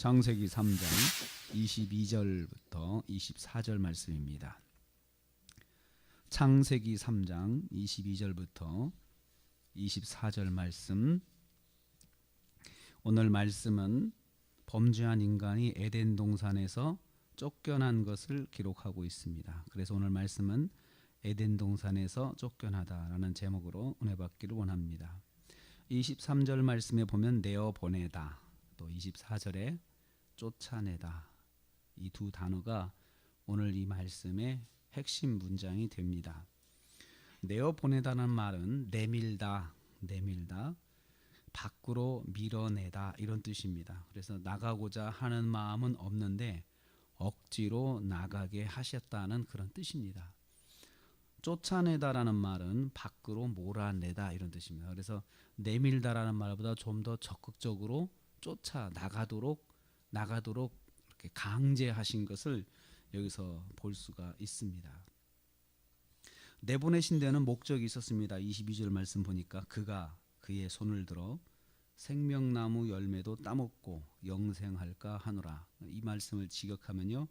창세기 3장 22절부터 24절 말씀입니다. 창세기 3장 22절부터 24절 말씀. 오늘 말씀은 범죄한 인간이 에덴 동산에서 쫓겨난 것을 기록하고 있습니다. 그래서 오늘 말씀은 에덴 동산에서 쫓겨나다라는 제목으로 은혜 받기를 원합니다. 23절 말씀에 보면 내어 보내다, 또 24절에 쫓아내다, 이 두 단어가 오늘 이 말씀의 핵심 문장이 됩니다. 내어 보내다는 말은 내밀다, 밖으로 밀어내다 이런 뜻입니다. 그래서 나가고자 하는 마음은 없는데 억지로 나가게 하셨다는 그런 뜻입니다. 쫓아내다라는 말은 밖으로 몰아내다 이런 뜻입니다. 그래서 내밀다라는 말보다 좀 더 적극적으로 쫓아 나가도록 이렇게 강제하신 것을 여기서 볼 수가 있습니다. 내보내신 데는 목적이 있었습니다. 22절 말씀 보니까 그가 그의 손을 들어 생명나무 열매도 따먹고 영생할까 하노라. 이 말씀을 직역하면요,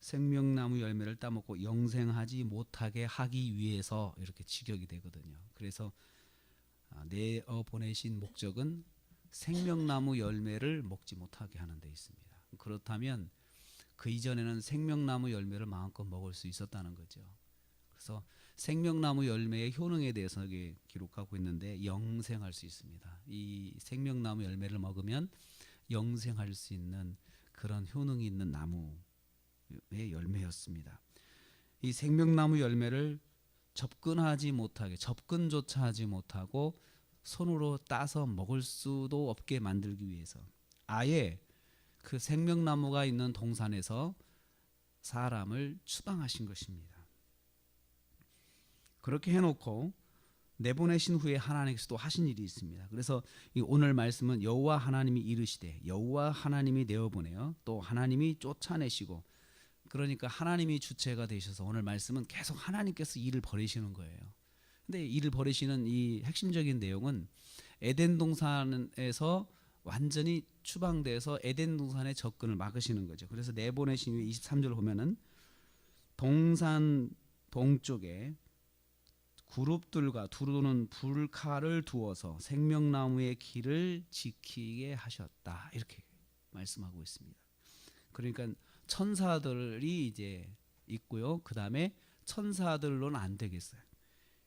생명나무 열매를 따먹고 영생하지 못하게 하기 위해서 이렇게 직역이 되거든요. 그래서 내어 보내신 목적은 생명나무 열매를 먹지 못하게 하는 데 있습니다. 그렇다면 그 이전에는 생명나무 열매를 마음껏 먹을 수 있었다는 거죠. 그래서 생명나무 열매의 효능에 대해서 여기 기록하고 있는데 영생할 수 있습니다. 이 생명나무 열매를 먹으면 영생할 수 있는 그런 효능이 있는 나무의 열매였습니다. 이 생명나무 열매를 접근조차 하지 못하고 손으로 따서 먹을 수도 없게 만들기 위해서 아예 그 생명나무가 있는 동산에서 사람을 추방하신 것입니다. 그렇게 해놓고 내보내신 후에 하나님께서 또 하신 일이 있습니다. 그래서 오늘 말씀은 여호와 하나님이 이르시되, 여호와 하나님이 내어보내요, 또 하나님이 쫓아내시고, 그러니까 하나님이 주체가 되셔서 오늘 말씀은 계속 하나님께서 일을 벌이시는 거예요. 근데 일을 벌이시는 이 핵심적인 내용은 에덴 동산에서 완전히 추방돼서 에덴 동산의 접근을 막으시는 거죠. 그래서 내보내신 후에 23절 보면은 동산 동쪽에 그룹들과 두루도는 불칼을 두어서 생명나무의 길을 지키게 하셨다, 이렇게 말씀하고 있습니다. 그러니까 천사들이 이제 있고요. 그 다음에 천사들로는 안 되겠어요.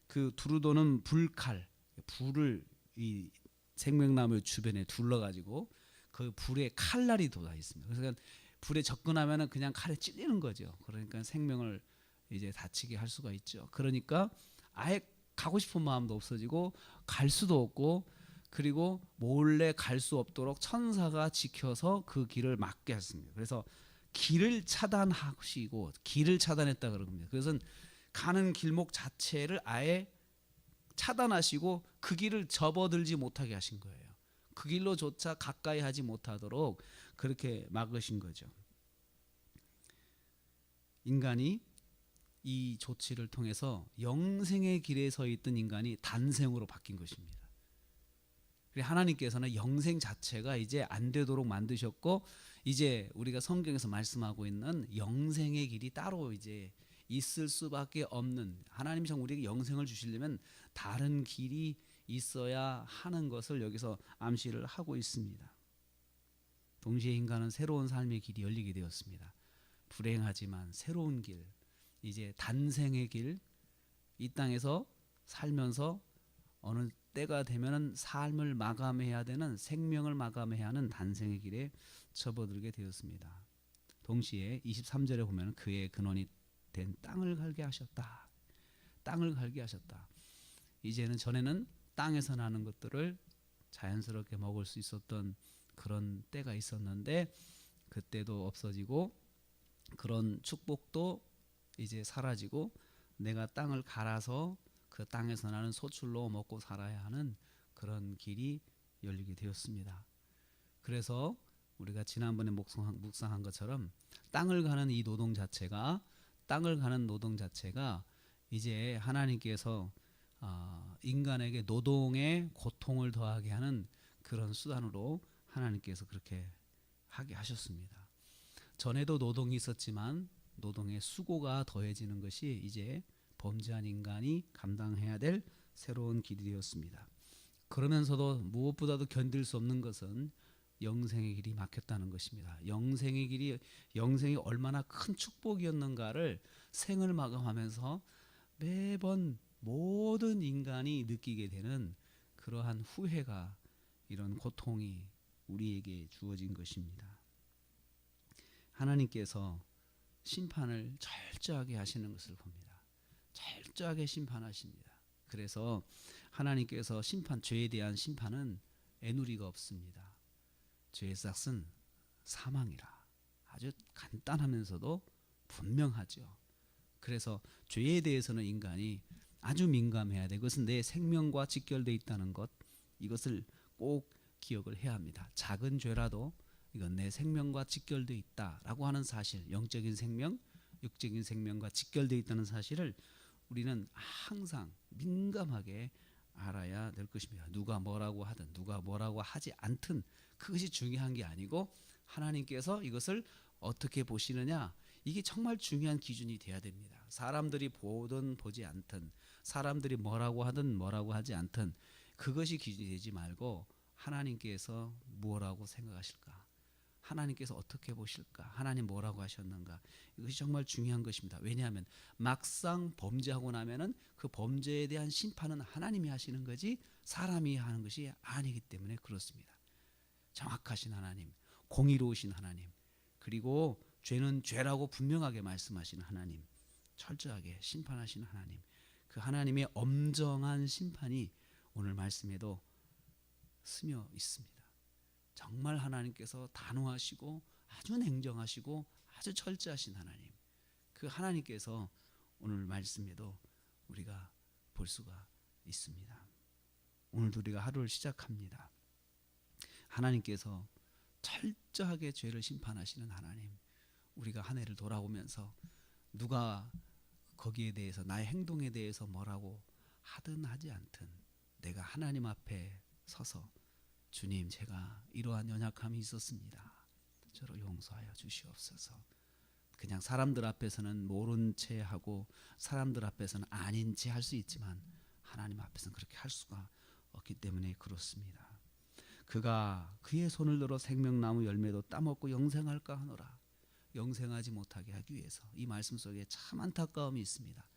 그 두루도는 불을 이 생명나무 주변에 둘러가지고 그 불에 칼날이 돋아 있습니다. 그래서 불에 접근하면은 그냥 칼에 찔리는 거죠. 그러니까 생명을 이제 다치게 할 수가 있죠. 그러니까 아예 가고 싶은 마음도 없어지고 갈 수도 없고, 그리고 몰래 갈 수 없도록 천사가 지켜서 그 길을 막게 했습니다. 그래서 길을 차단하시고, 길을 차단했다 그런 겁니다. 그래서 가는 길목 자체를 아예 차단하시고 그 길을 접어들지 못하게 하신 거예요. 그 길로조차 가까이 하지 못하도록 그렇게 막으신 거죠. 인간이 이 조치를 통해서 영생의 길에 서 있던 인간이 단생으로 바뀐 것입니다. 하나님께서는 영생 자체가 이제 안 되도록 만드셨고, 이제 우리가 성경에서 말씀하고 있는 영생의 길이 따로 이제 있을 수밖에 없는, 하나님이 우리에게 영생을 주시려면 다른 길이 있어야 하는 것을 여기서 암시를 하고 있습니다. 동시에 인간은 새로운 삶의 길이 열리게 되었습니다. 불행하지만 새로운 길, 이제 단생의 길, 이 땅에서 살면서 어느 때가 되면은 삶을 마감해야 되는, 생명을 마감해야 하는 단생의 길에 접어들게 되었습니다. 동시에 23절에 보면 그의 근원이 된 땅을 갈게 하셨다. 땅을 갈게 하셨다. 이제는 전에는 땅에서 나는 것들을 자연스럽게 먹을 수 있었던 그런 때가 있었는데 그때도 없어지고, 그런 축복도 이제 사라지고, 내가 땅을 갈아서 그 땅에서 나는 소출로 먹고 살아야 하는 그런 길이 열리게 되었습니다. 그래서 우리가 지난번에 묵상한 것처럼 땅을 가는 노동 자체가 이제 하나님께서 인간에게 노동의 고통을 더하게 하는 그런 수단으로 하나님께서 그렇게 하게 하셨습니다. 전에도 노동이 있었지만 노동의 수고가 더해지는 것이 이제 범죄한 인간이 감당해야 될 새로운 길이 되었습니다. 그러면서도 무엇보다도 견딜 수 없는 것은 영생의 길이 막혔다는 것입니다. 영생의 길이, 영생이 얼마나 큰 축복이었는가를 생을 마감하면서 매번 모든 인간이 느끼게 되는 그러한 후회가, 이런 고통이 우리에게 주어진 것입니다. 하나님께서 심판을 철저하게 하시는 것을 봅니다. 철저하게 심판하십니다. 그래서 하나님께서 죄에 대한 심판은 애누리가 없습니다. 죄의 삭은 사망이라. 아주 간단하면서도 분명하죠. 그래서 죄에 대해서는 인간이 아주 민감해야 돼. 그것은 내 생명과 직결되어 있다는 것, 이것을 꼭 기억을 해야 합니다. 작은 죄라도 이건 내 생명과 직결되어 있다라고 하는 사실, 영적인 생명, 육적인 생명과 직결되어 있다는 사실을 우리는 항상 민감하게 알아야 될 것입니다. 누가 뭐라고 하든 누가 뭐라고 하지 않든 그것이 중요한 게 아니고 하나님께서 이것을 어떻게 보시느냐, 이게 정말 중요한 기준이 돼야 됩니다. 사람들이 보든 보지 않든, 사람들이 뭐라고 하든 뭐라고 하지 않든 그것이 기준이 되지 말고 하나님께서 뭐라고 생각하실까, 하나님께서 어떻게 보실까, 하나님 뭐라고 하셨는가, 이것이 정말 중요한 것입니다. 왜냐하면 막상 범죄하고 나면은 그 범죄에 대한 심판은 하나님이 하시는 거지 사람이 하는 것이 아니기 때문에 그렇습니다. 정확하신 하나님, 공의로우신 하나님, 그리고 죄는 죄라고 분명하게 말씀하시는 하나님, 철저하게 심판하시는 하나님, 그 하나님의 엄정한 심판이 오늘 말씀에도 스며 있습니다. 정말 하나님께서 단호하시고 아주 냉정하시고 아주 철저하신 하나님, 그 하나님께서 오늘 말씀에도 우리가 볼 수가 있습니다. 오늘도 우리가 하루를 시작합니다. 하나님께서 철저하게 죄를 심판하시는 하나님, 우리가 한 해를 돌아오면서 누가 거기에 대해서, 나의 행동에 대해서 뭐라고 하든 하지 않든 내가 하나님 앞에 서서 주님, 제가 이러한 연약함이 있었습니다. 저를 용서하여 주시옵소서. 그냥 사람들 앞에서는 모른 채 하고 사람들 앞에서는 아닌 채 할 수 있지만 하나님 앞에서는 그렇게 할 수가 없기 때문에 그렇습니다. 그가 그의 손을 들어 생명나무 열매도 따먹고 영생할까 하노라. 영생하지 못하게 하기 위해서, 이 말씀 속에 참 안타까움이 있습니다.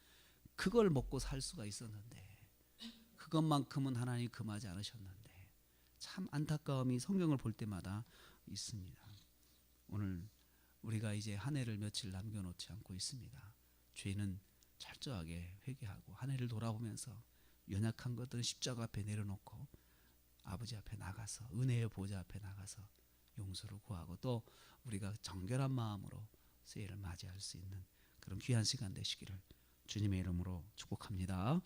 그걸 먹고 살 수가 있었는데 그것만큼은 하나님이 금하지 않으셨는데 참 안타까움이 성경을 볼 때마다 있습니다. 오늘 우리가 이제 한 해를 며칠 남겨놓지 않고 있습니다. 죄는 철저하게 회개하고 한 해를 돌아보면서 연약한 것들은 십자가 앞에 내려놓고 아버지 앞에 나가서, 은혜의 보좌 앞에 나가서 용서를 구하고, 또 우리가 정결한 마음으로 새해를 맞이할 수 있는 그런 귀한 시간 되시기를 주님의 이름으로 축복합니다.